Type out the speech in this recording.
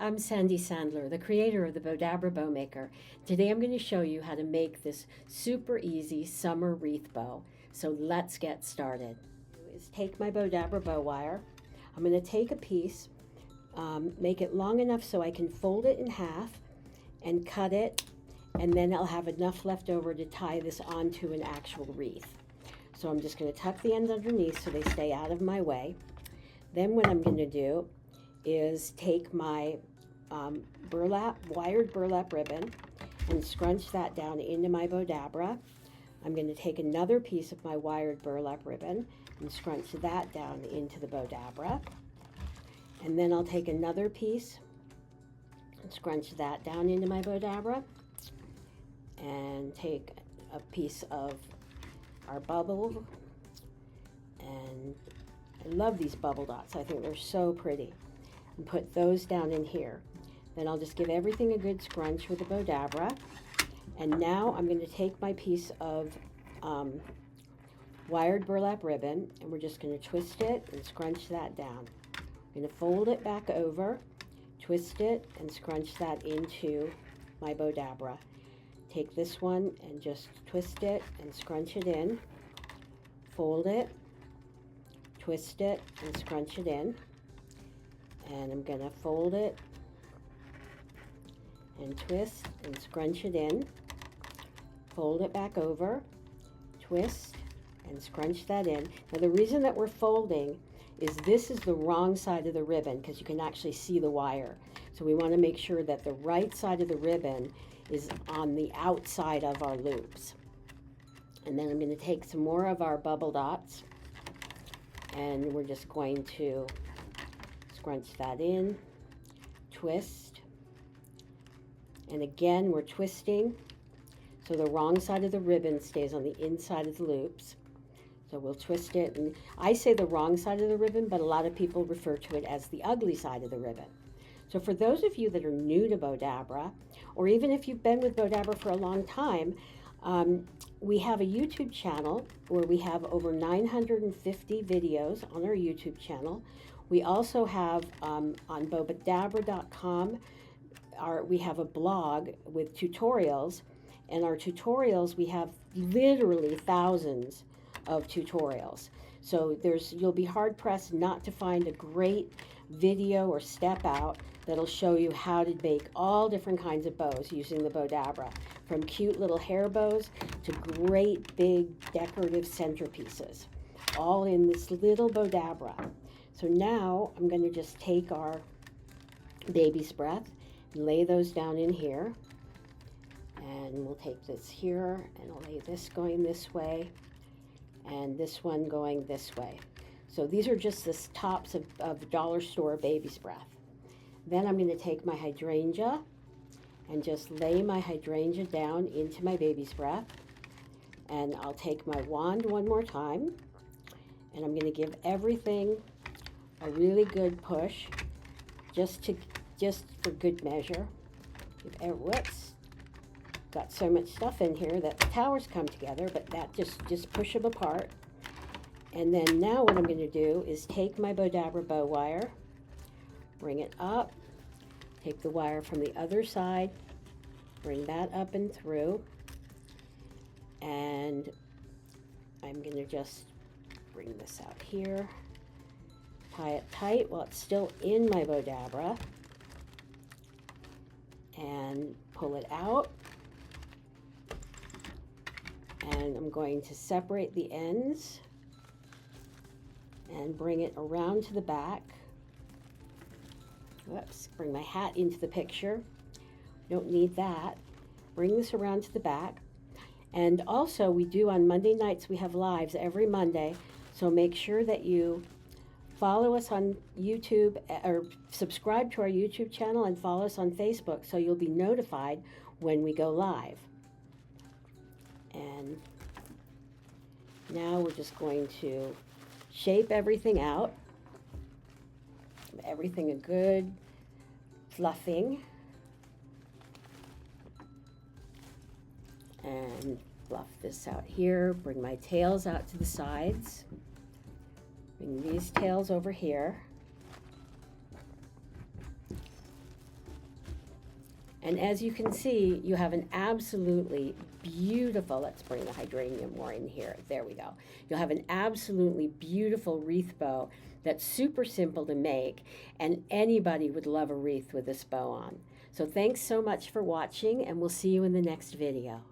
I'm Sandy Sandler, the creator of the Bowdabra Bow Maker. Today I'm going to show you how to make this super easy summer wreath bow. So let's get started. Is take my Bowdabra Bow Wire. I'm going to take a piece, make it long enough so I can fold it in half and cut it, and then I'll have enough left over to tie this onto an actual wreath. So I'm just going to tuck the ends underneath so they stay out of my way. Then what I'm going to do is take my wired burlap ribbon and scrunch that down into my Bowdabra. I'm going to take another piece of my wired burlap ribbon and scrunch that down into the Bowdabra. And then I'll take another piece and scrunch that down into my Bowdabra. And take a piece of our bubble. And I love these bubble dots. I think they're so pretty. And put those down in here. Then I'll just give everything a good scrunch with the Bowdabra. And now I'm going to take my piece of wired burlap ribbon, and we're just going to twist it and scrunch that down. I'm going to fold it back over, twist it, and scrunch that into my Bowdabra. Take this one and just twist it and scrunch it in. Fold it, twist it, and scrunch it in. And I'm going to fold it and twist and scrunch it in. Fold it back over, twist, and scrunch that in. Now the reason that we're folding is this is the wrong side of the ribbon because you can actually see the wire. So we want to make sure that the right side of the ribbon is on the outside of our loops. And then I'm going to take some more of our bubble dots, and we're just going to scrunch that in, twist, and again we're twisting so the wrong side of the ribbon stays on the inside of the loops. So we'll twist it, and I say the wrong side of the ribbon, but a lot of people refer to it as the ugly side of the ribbon. So for those of you that are new to Bowdabra, or even if you've been with Bowdabra for a long time, we have a YouTube channel where we have over 950 videos on our YouTube channel. We also have on bowdabra.com, we have a blog with tutorials, and our tutorials, we have literally thousands of tutorials. So you'll be hard pressed not to find a great video or step out that'll show you how to make all different kinds of bows using the Bowdabra, from cute little hair bows to great big decorative centerpieces, all in this little Bowdabra. So now I'm going to just take our baby's breath and lay those down in here. And we'll take this here and I'll lay this going this way and this one going this way. So these are just the tops of dollar store baby's breath. Then I'm going to take my hydrangea and just lay my hydrangea down into my baby's breath. And I'll take my wand one more time, and I'm going to give everything a really good push, just for good measure. Whoops, got so much stuff in here that the towers come together, but that just push them apart. And then now what I'm going to do is take my Bowdabra bow wire, bring it up, take the wire from the other side, bring that up and through, and I'm going to just bring this out here, tie it tight while it's still in my Bowdabra, and pull it out. And I'm going to separate the ends and bring it around to the back. Whoops, bring my hat into the picture. Don't need that. Bring this around to the back. And also we do on Monday nights, we have lives every Monday. So make sure that you follow us on YouTube, or subscribe to our YouTube channel and follow us on Facebook so you'll be notified when we go live. And now we're just going to shape everything out. Everything a good fluffing. And fluff this out here. Bring my tails out to the sides. Bring these tails over here. And as you can see, you have an absolutely beautiful, let's bring the hydrangea more in here. There we go. You'll have an absolutely beautiful wreath bow that's super simple to make, and anybody would love a wreath with this bow on. So thanks so much for watching, and we'll see you in the next video.